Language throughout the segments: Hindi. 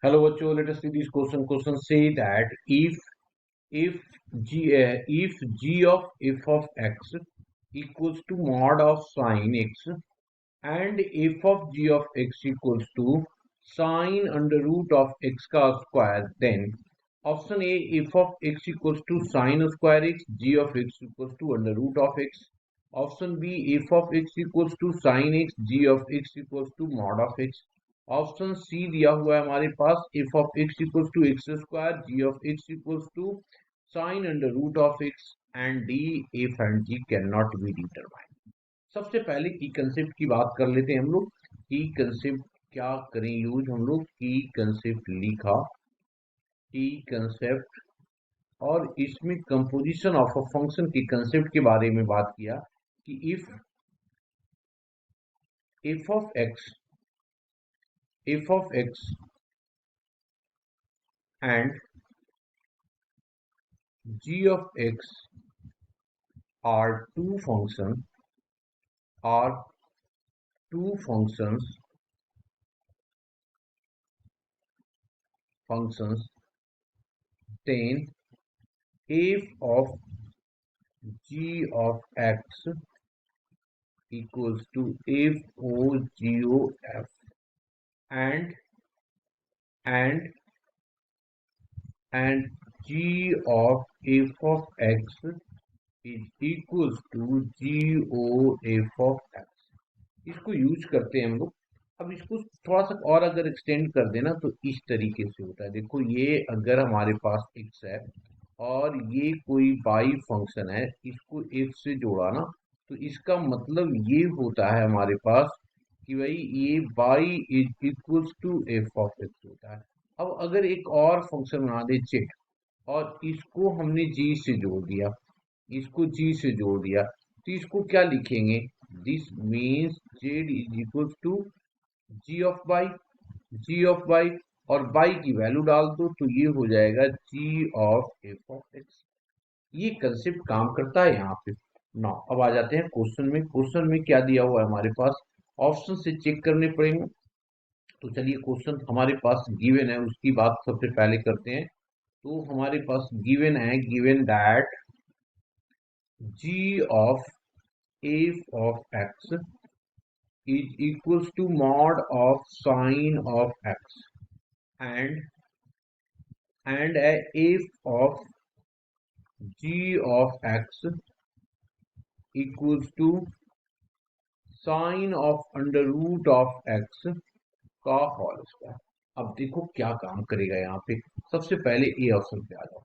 Hello, bachcho. Let us see this question. Question say that if g of f of x equals to mod of sine x and f of g of x equals to sine under root of x का square, then option A, f of x equals to sine square x, g of x equals to under root of x. Option B, f of x equals to sine x, g of x equals to mod of x. Option C दिया हुआ है हमारे पास F of x equals to x square, g of x equals to sine under root of x, and D f and g can not be determined. सबसे पहले की कंसेप्ट की बात कर लेते हैं हम लोग। की कंसेप्ट क्या करें यूज हम लोग, की कंसेप्ट लिखा, की कंसेप्ट, और इसमें कंपोजिशन ऑफ अ फंक्शन की कंसेप्ट के बारे में बात किया कि if F of x and g of x are two functions then f of g of x equals to f o g o f and g of f of x is equals to g o f of x। इसको यूज करते हैं हम लोग। अब इसको थोड़ा सा और अगर एक्सटेंड कर देना तो इस तरीके से होता है। देखो, ये अगर हमारे पास x है और ये कोई बाई फंक्शन है, इसको f से जोड़ा ना, तो इसका मतलब ये होता है हमारे पास कि भाई ये Y is equals to F of X होता है। अब अगर एक और फंक्शन बना दे जेड और इसको हमने जी से जोड़ दिया, तो इसको क्या लिखेंगे? This means z is equals to g of y, और बाई की वैल्यू डाल दो तो ये हो जाएगा g of f of x. ये कंसेप्ट काम करता है यहाँ पे ना। अब आ जाते हैं क्वेश्चन में क्या दिया हुआ है हमारे पास, ऑप्शन से चेक करने पड़ेंगे। तो चलिए, क्वेश्चन हमारे पास गिवन है, उसकी बात सबसे पहले करते हैं। तो हमारे पास given that g of f of x is equals to mod of sine of x and f of g of x equals to sine of under root of x का होल स्क्वायर। अब देखो क्या काम करेगा यहाँ पे। सबसे पहले ए ऑप्शन पे आ जाओ।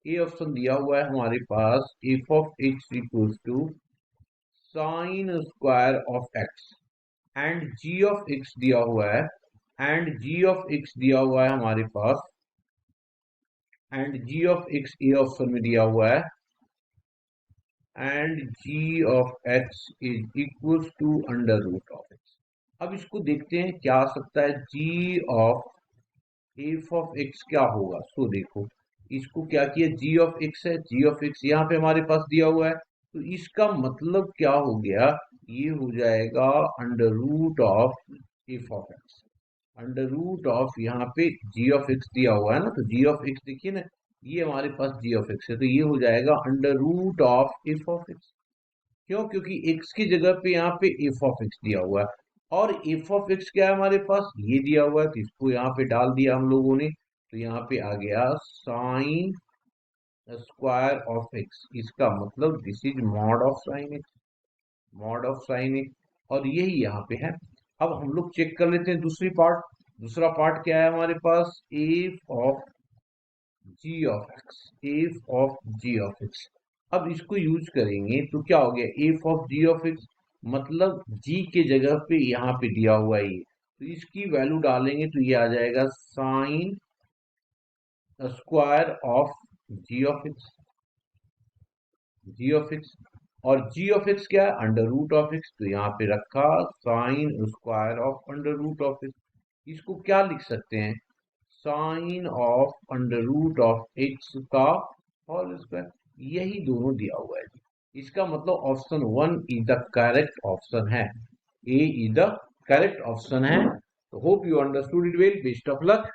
ए ऑप्शन दिया हुआ है हमारे पास F of x equals to sine square of x and g of x दिया हुआ है, हमारे पास, and g of x A option में दिया हुआ है, and g of x is equals to under root of x. अब इसको देखते हैं क्या आ सकता है। G of f of x क्या होगा? सो देखो, इसको क्या किया, जी ऑफ एक्स है, जी ऑफ एक्स यहाँ पे हमारे पास दिया हुआ है, तो इसका मतलब क्या हो गया, ये हो जाएगा under root of f of x. Under root of यहाँ पे जी ऑफ एक्स दिया हुआ है ना, तो जी ऑफ एक्स देखिए ना, ये हमारे पास जी ऑफ एक्स है, तो ये हो जाएगा under root of f of x. क्यों? क्योंकि एक्स की जगह पे यहाँ पे एफ ऑफ एक्स दिया हुआ है, और एफ ऑफ एक्स क्या है हमारे पास, ये दिया हुआ है, तो इसको यहाँ पे डाल दिया हम लोगों ने, तो यहाँ पे आ गया साइन स्क्वायर ऑफ एक्स। इसका मतलब this is mod of sine x, और यही यहाँ पे है। अब हम लोग चेक कर लेते हैं दूसरा पार्ट क्या है हमारे पास, F of ji of x. अब इसको यूज करेंगे तो क्या हो गया, F of ji of X, मतलब जी के जगह पे यहाँ पे दिया हुआ है ये, तो इसकी वैल्यू डालेंगे तो ये आ जाएगा sine square of ji of x. और जी ऑफ एक्स क्या है, अंडर रूट ऑफ एक्स, तो यहाँ पे रखा sine square of under root of x. इसको क्या लिख सकते हैं, sine of under root of x का होल स्क्वायर। यही दोनों दिया हुआ है। इसका मतलब option 1 is the correct option है, A is the correct option है। तो hope you understood it well, best of luck.